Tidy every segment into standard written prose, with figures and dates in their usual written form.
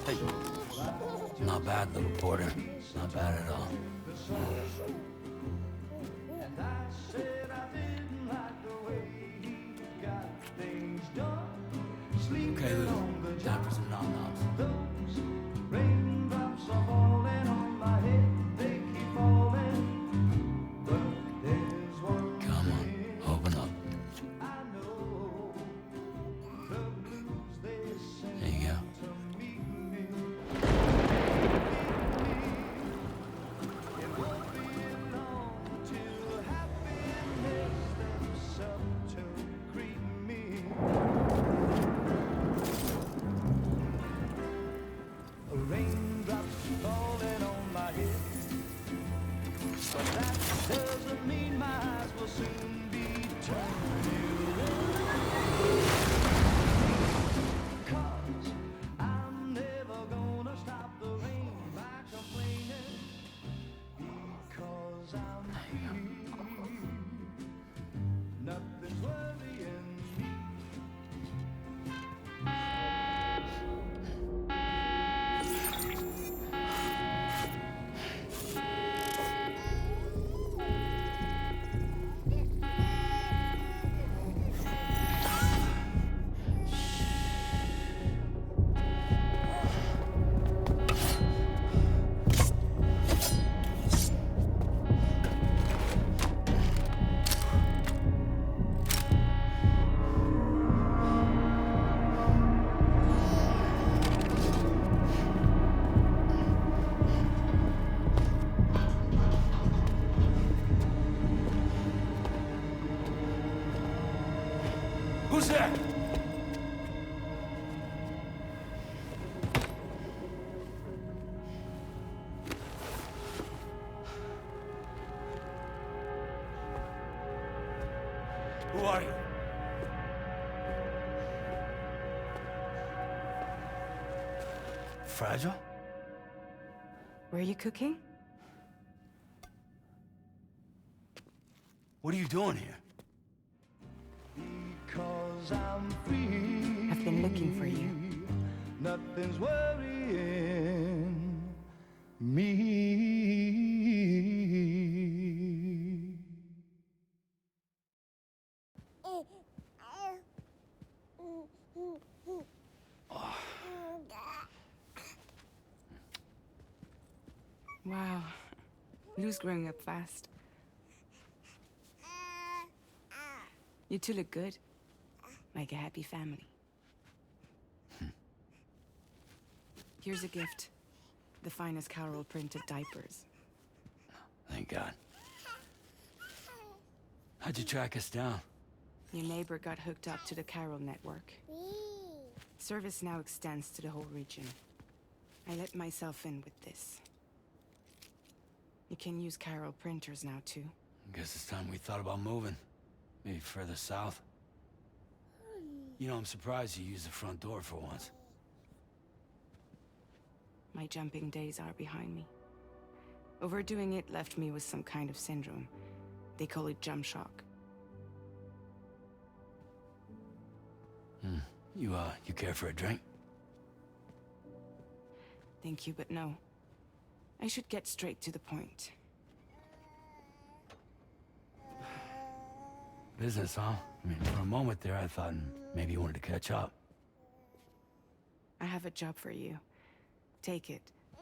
Hey. Not bad, little porter. Not bad at all. Okay, Lou. Time for some nom-noms. Come on, open up. There you go. Who's there? Who are you? Fragile? Were you cooking? What are you doing here? I've been looking for you. Nothing's worrying me. Wow. Lou's growing up fast. You two look good. Like a happy family. Here's a gift. The finest Carol printed diapers. Thank God. How'd you track us down? Your neighbor got hooked up to the Carol network. Service now extends to the whole region. I let myself in with this. You can use Carol printers now too. Guess it's time we thought about moving. Maybe further south. You know, I'm surprised you used the front door for once. My jumping days are behind me. Overdoing it left me with some kind of syndrome. They call it jump shock. You care for a drink? Thank you, but no. I should get straight to the point. Business, huh? I mean, for a moment there, I thought maybe you wanted to catch up. I have a job for you. Take it,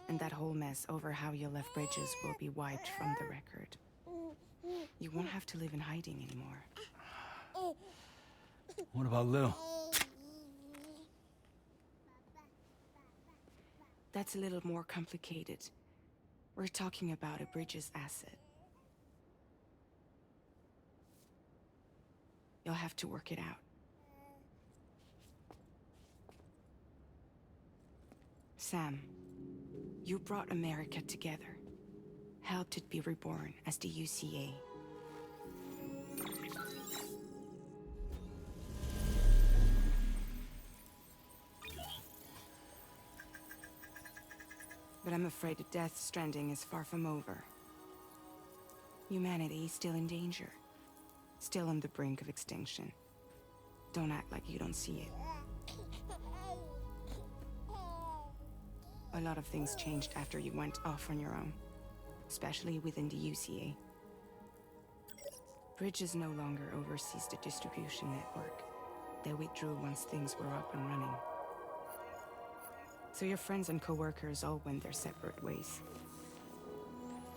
and that whole mess over how you left Bridges will be wiped from the record. You won't have to live in hiding anymore. What about Lou? That's a little more complicated. We're talking about a Bridges asset. You'll have to work it out. Sam, you brought America together. Helped it be reborn as the UCA. But But I'm afraid that Death Stranding is far from over. Humanity is still in danger. Still on the brink of extinction. Don't act like you don't see it. A lot of things changed after you went off on your own. Especially within the UCA. Bridges no longer oversees the distribution network. They withdrew once things were up and running. So your friends and co-workers all went their separate ways.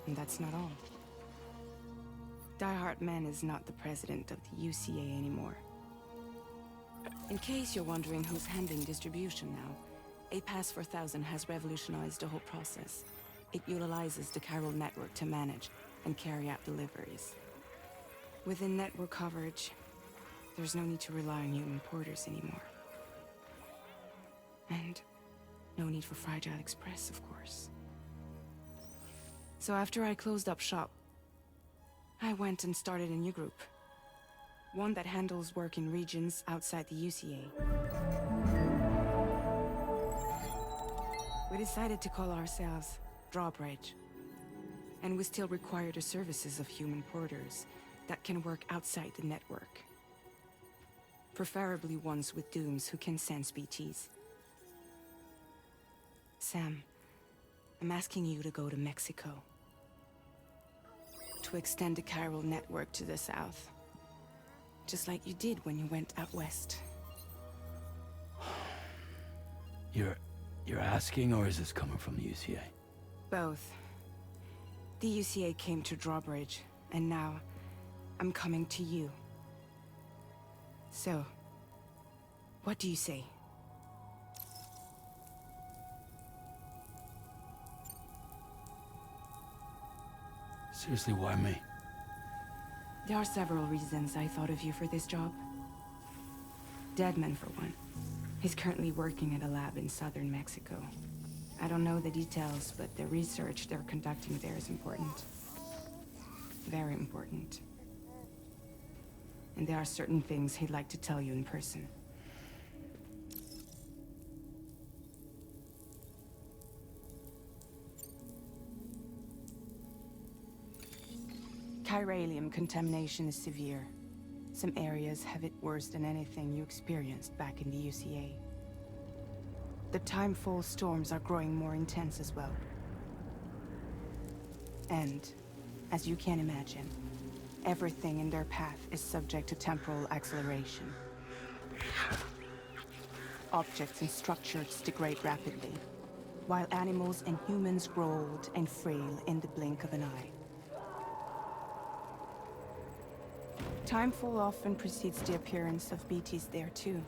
And that's not all. Die Hard Man is not the president of the UCA anymore. In case you're wondering who's handling distribution now, A Pass 4000 has revolutionized the whole process. It utilizes the chiral network to manage and carry out deliveries. Within network coverage, there's no need to rely on human porters anymore. And no need for Fragile Express, of course. So after I closed up shop, I went and started a new group. One that handles work in regions outside the UCA. We decided to call ourselves Drawbridge. And we still require the services of human porters that can work outside the network. Preferably ones with dooms who can sense BTs. Sam, I'm asking you to go to Mexico. To extend the chiral network to the south. Just like you did when you went out west. You're asking, or is this coming from the UCA? Both. The UCA came to Drawbridge, and now I'm coming to you. So, what do you say? Seriously, why me? There are several reasons I thought of you for this job. Deadman, for one. He's currently working at a lab in southern Mexico. I don't know the details, but the research they're conducting there is important. Very important. And there are certain things he'd like to tell you in person. Chiralium contamination is severe. Some areas have it worse than anything you experienced back in the UCA. The timefall storms are growing more intense as well. And, as you can imagine, everything in their path is subject to temporal acceleration. Objects and structures degrade rapidly, while animals and humans grow old and frail in the blink of an eye. Timefall often precedes the appearance of BTs there too.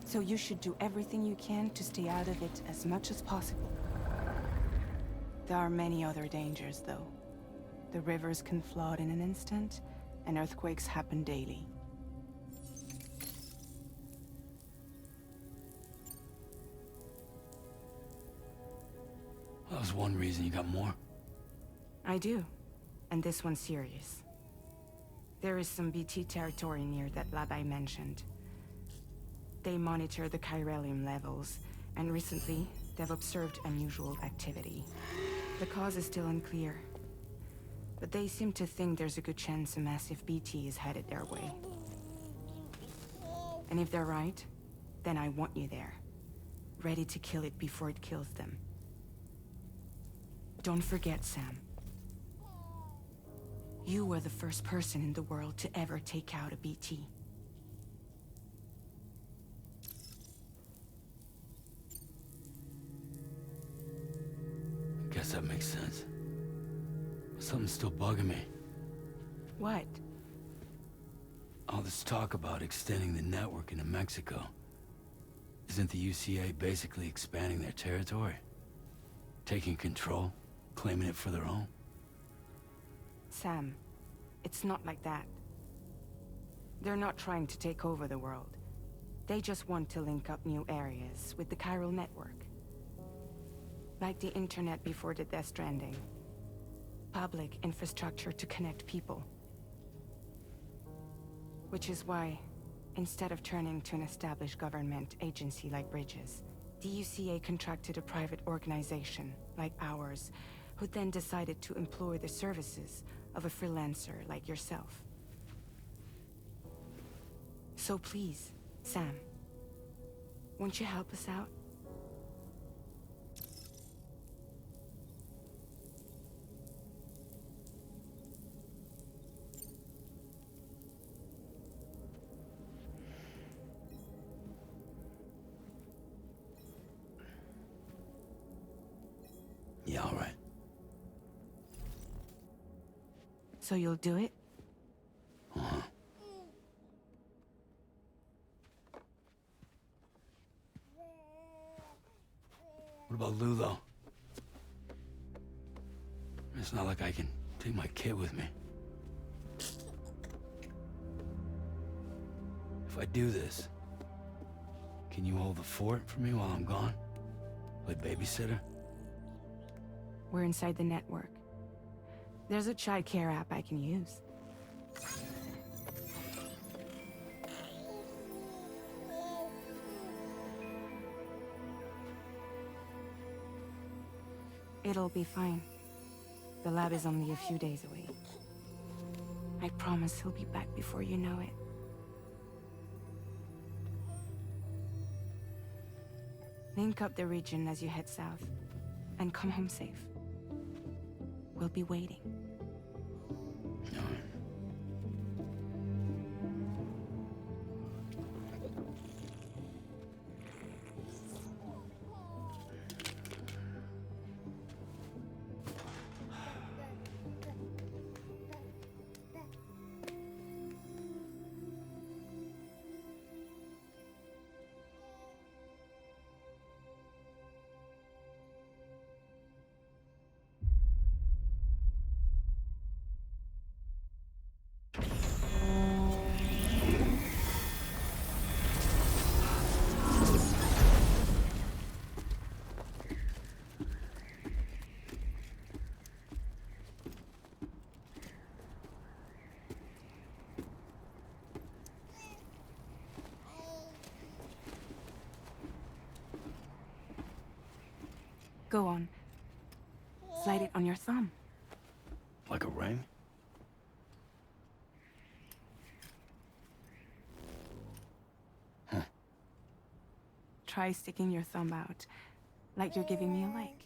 So you should do everything you can to stay out of it as much as possible. There are many other dangers, though. The rivers can flood in an instant, and earthquakes happen daily. That was one reason. You got more? I do, and this one's serious. There is some BT territory near that lab I mentioned. They monitor the chiralium levels, and recently, they've observed unusual activity. The cause is still unclear, but they seem to think there's a good chance a massive BT is headed their way. And if they're right, then I want you there, ready to kill it before it kills them. Don't forget, Sam. You were the first person in the world to ever take out a BT. Guess that makes sense. But something's still bugging me. What? All this talk about extending the network into Mexico. Isn't the UCA basically expanding their territory? Taking control? Claiming it for their own? Sam, it's not like that. They're not trying to take over the world. They just want to link up new areas with the chiral network. Like the internet before the Death Stranding. Public infrastructure to connect people. Which is why, instead of turning to an established government agency like Bridges, The UCA contracted a private organization, like ours, who then decided to employ the services of a freelancer like yourself. So please, Sam, won't you help us out? Yeah, all right. So you'll do it? Uh-huh. What about Lou, though? It's not like I can take my kid with me. If I do this, can you hold the fort for me while I'm gone? Play babysitter? We're inside the network. There's a child care app I can use. It'll be fine. The lab is only a few days away. I promise he'll be back before you know it. Link up the region as you head south, and come home safe. We'll be waiting. All right. Go on. Slide it on your thumb. Like a ring? Try sticking your thumb out, like you're giving me a like.